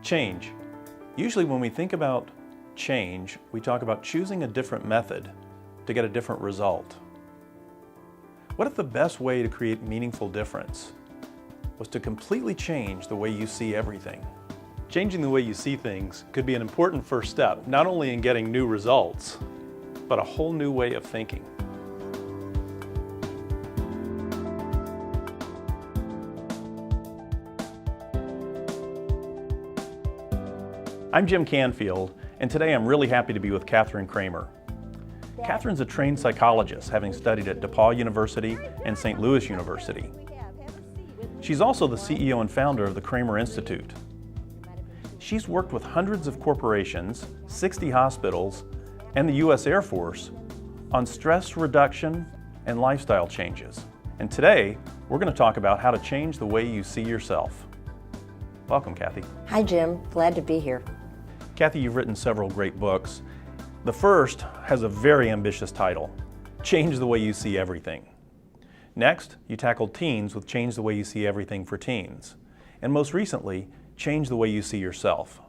Change. Usually when we think about change, we talk about choosing a different method to get a different result. What if the best way to create meaningful difference was to completely change the way you see everything? Changing the way you see things could be an important first step, not only in getting new results, but a whole new way of thinking. I'm Jim Canfield, and today I'm really happy to be with Kathryn Cramer. Kathryn's a trained psychologist, having studied at DePaul University and St. Louis University. She's also the CEO and founder of the Cramer Institute. She's worked with hundreds of corporations, 60 hospitals, and the U.S. Air Force on stress reduction and lifestyle changes. And today, we're going to talk about how to change the way you see yourself. Welcome, Kathy. Hi, Jim. Glad to be here. Kathy, you've written several great books. The first has a very ambitious title, Change the Way You See Everything. Next, you tackled teens with Change the Way You See Everything for Teens. And most recently, Change the Way You See Yourself.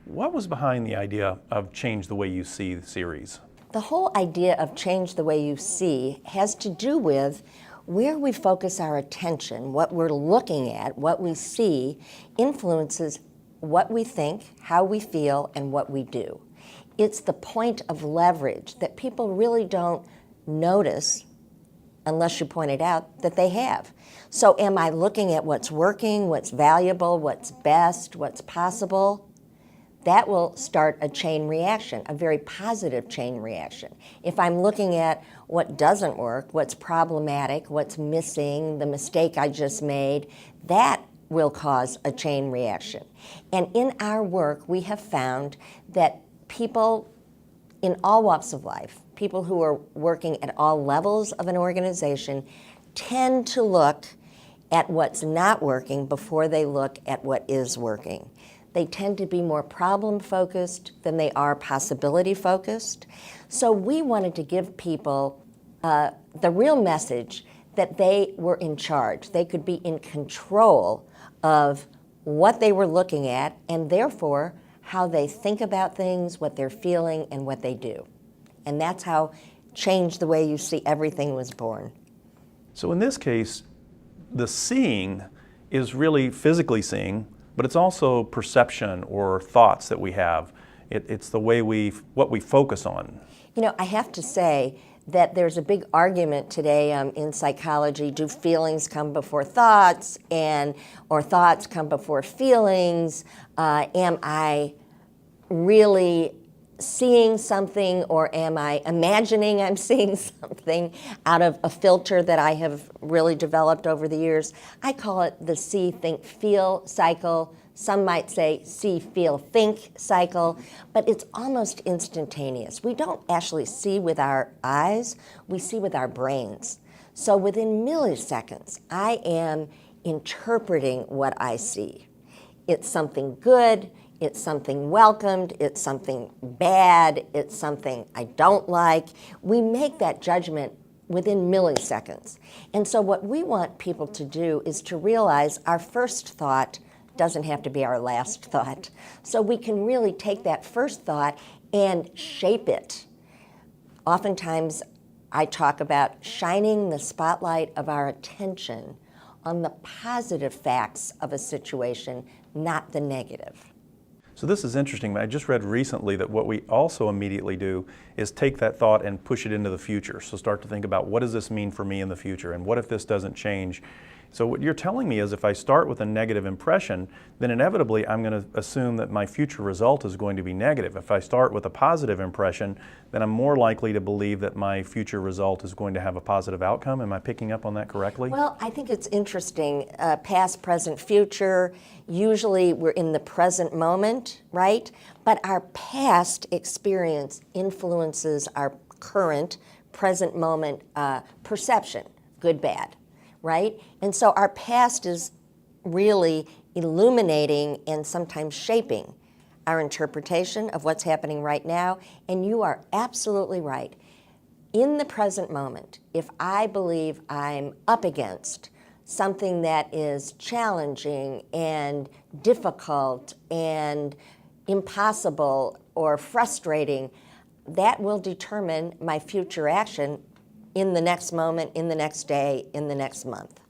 What was behind the idea of Change the Way You See series? The whole idea of Change the Way You See has to do with where we focus our attention, what we're looking at, what we see, influences what we think, how we feel, and what we do. It's the point of leverage that people really don't notice unless you point it out that they have. So am I looking at what's working, what's valuable, what's best, what's possible? That will start a chain reaction, a very positive chain reaction. If I'm looking at what doesn't work, what's problematic, what's missing, the mistake I just made, that will cause a chain reaction. And in our work, we have found that people in all walks of life, people who are working at all levels of an organization, tend to look at what's not working before they look at what is working. They tend to be more problem-focused than they are possibility-focused. So we wanted to give people the real message that they were in charge. They could be in control of what they were looking at, and therefore how they think about things, what they're feeling, and what they do. And that's how Change the Way You See Everything was born. So in this case, the seeing is really physically seeing, but it's also perception or thoughts that we have. It's the way what we focus on. You know, I have to say that there's a big argument today in psychology. Do feelings come before thoughts, or thoughts come before feelings? Am I really seeing something, or am I imagining I'm seeing something out of a filter that I have really developed over the years? I call it the see, think, feel cycle. Some might say see, feel, think cycle, but it's almost instantaneous. We don't actually see with our eyes, we see with our brains. So within milliseconds, I am interpreting what I see. It's something good, it's something welcomed, it's something bad, it's something I don't like. We make that judgment within milliseconds. And so what we want people to do is to realize our first thought doesn't have to be our last thought. So we can really take that first thought and shape it. Oftentimes, I talk about shining the spotlight of our attention on the positive facts of a situation, not the negative. So this is interesting. I just read recently that what we also immediately do is take that thought and push it into the future. So start to think about, what does this mean for me in the future, and what if this doesn't change? So what you're telling me is, if I start with a negative impression, then inevitably I'm going to assume that my future result is going to be negative. If I start with a positive impression, then I'm more likely to believe that my future result is going to have a positive outcome. Am I picking up on that correctly? Well, I think it's interesting. Past, present, future. Usually we're in the present moment, right? But our past experience influences our current, present moment perception, good, bad. Right? And so our past is really illuminating and sometimes shaping our interpretation of what's happening right now. And you are absolutely right. In the present moment, if I believe I'm up against something that is challenging and difficult and impossible or frustrating, that will determine my future action in the next moment, in the next day, in the next month.